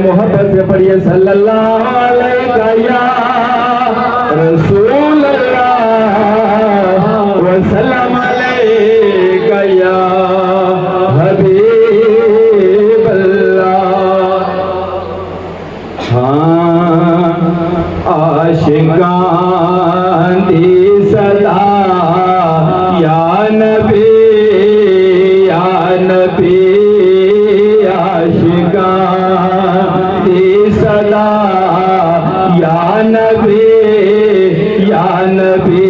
मोहब्बत से पढ़िए सल्लल्लाहु अलैहि या रसूल अल्लाह वसल्लम अलैका या हबीब अल्लाह। हाँ आशिकान दी सदा या नबी आशिकान दी सदा या नबी या नबी।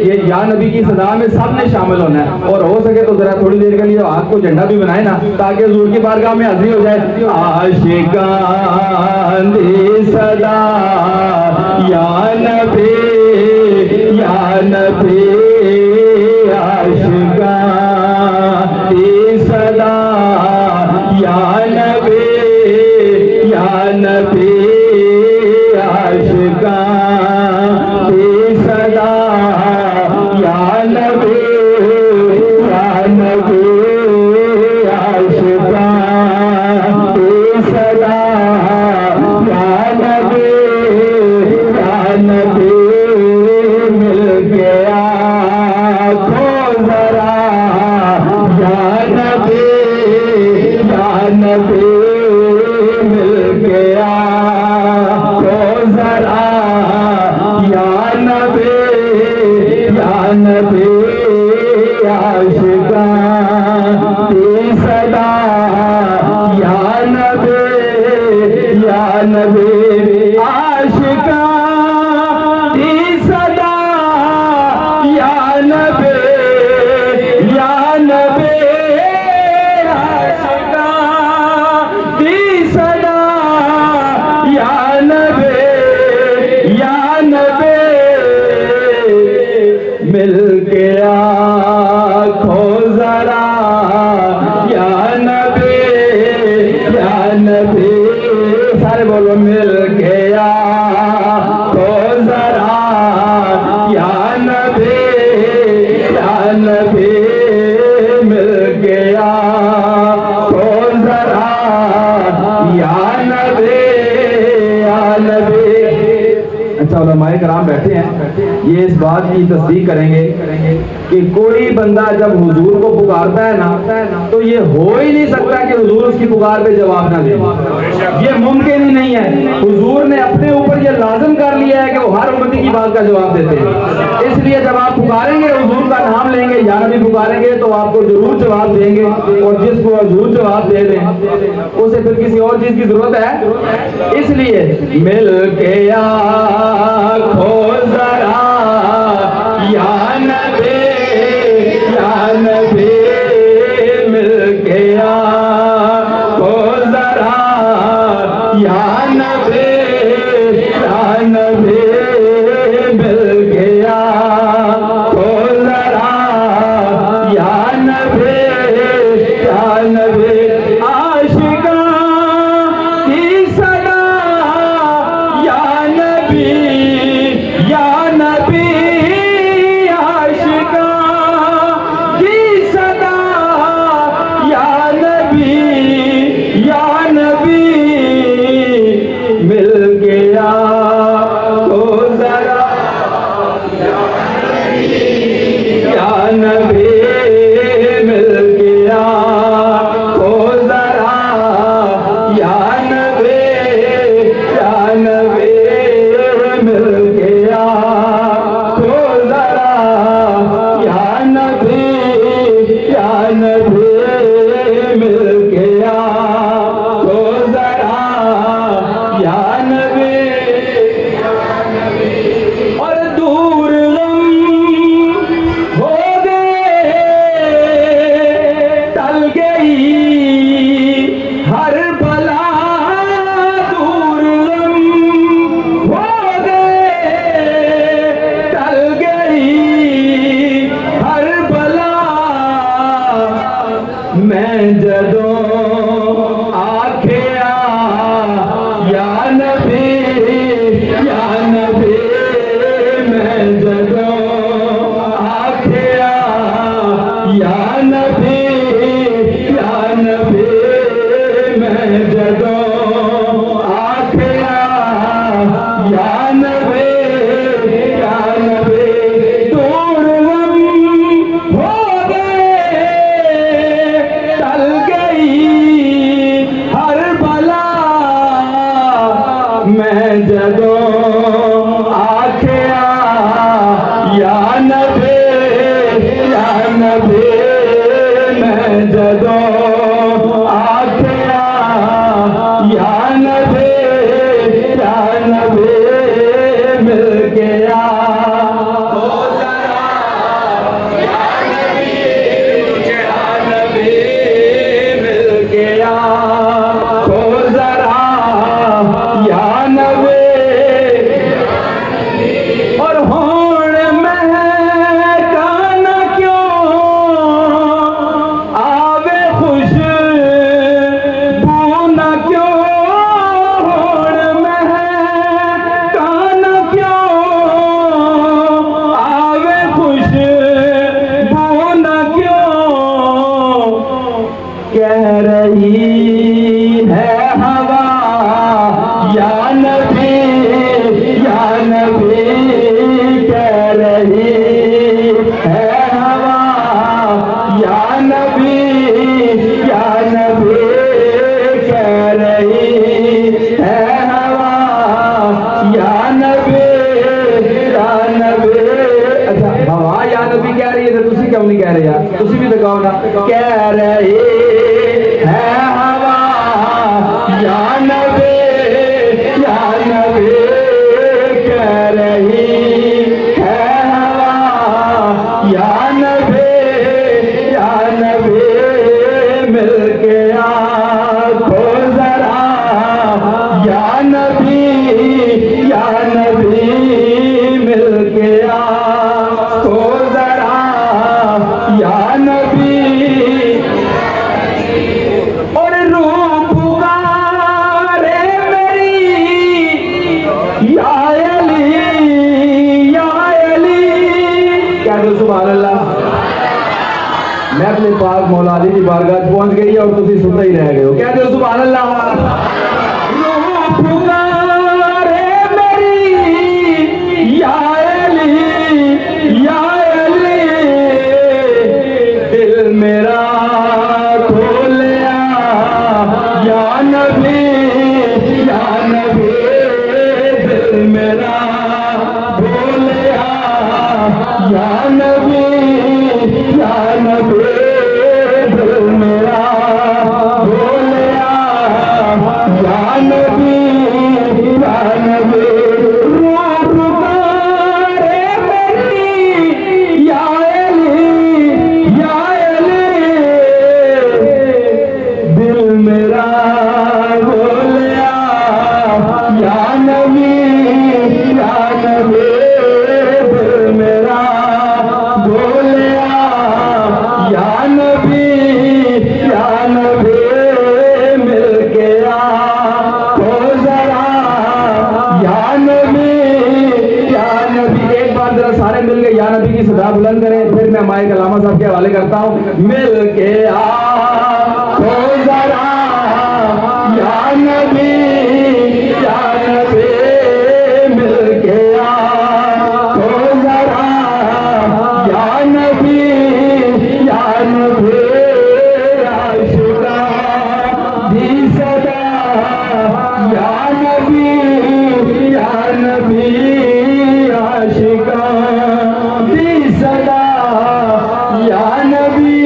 ये या नबी की सदा में सबने शामिल होना है, और हो सके तो जरा थोड़ी देर के लिए हाथ को झंडा भी बनाए ना, ताकि हुजूर की बारगाह में हाजिरी हो जाए। आशिकान दी सदा या नबी या नबी आशिकान दी सदा या नबी या नबी आशिकान दी सदा या नबी या नबी आशिकान दी सदा या नबी या नबी। मिल गया खो जरा या नबी या नबी। मिल गया खो जरा या नबी या नबी आशिकान दी सदा या नबी या नबी आशिकान दी सदा या नबी या नबी आशिकान दी सदा या नबी या नबी। मिल गया खो जरा या नबी या नबी। सारे बोलो मिल गया खो जरा या नबी या नबी। मिल गया खो जरा या नबी या नबी। अच्छा उलमाए कराम बैठे हैं, ये इस बात की तस्दीक करेंगे कि कोई बंदा जब हुजूर को पुकारता है ना, तो ये हो ही नहीं सकता कि हुजूर उसकी पुकार पे जवाब ना दे। ये मुमकिन ही नहीं है। हुजूर ने अपने ऊपर ये लाज़िम कर लिया है कि वो हर उम्मती की बात का जवाब देते हैं। इसलिए जब आप पुकारेंगे, हुजूर का नाम लेंगे, या नबी पुकारेंगे, तो आपको जरूर जवाब देंगे, और जिसको हुजूर जवाब दे दें उसे फिर किसी और चीज की जरूरत है। इसलिए मिल गया खो जरा या नबी या नबी। मिल गया खो जरा या नबी या नबी। मिल गया खो जरा या नबी या नबी आशिकान दी सदा या नबी या सुनते ही रह गए हो। कहते हो सुभान अल्लाह। पुकारे मेरी या अली या अली, दिल मेरा खोलिया या नबी या नबी, दिल मेरा खोलिया या नबी या नबी, दिल मेरा खोलिया या नबी या नबी। रूह पुकारे मेरी या अली या अली, दिल मेरा बोलिया या नबी या नबी, दिल मेरा बोलिया या नबी या नबी। मिल गया तो जरा या नबी या नबी। एक बार जरा सारे मिल के या नबी की सदा बुलंद करें, फिर मैं माइक अलामा साहब के हवाले करता हूँ। मिल के तो जरा या नबी या नबी, मिल के तो जरा या नबी या नबी। आशिका दी सदा या नबी या नबी, आशिका दी सदा या नबी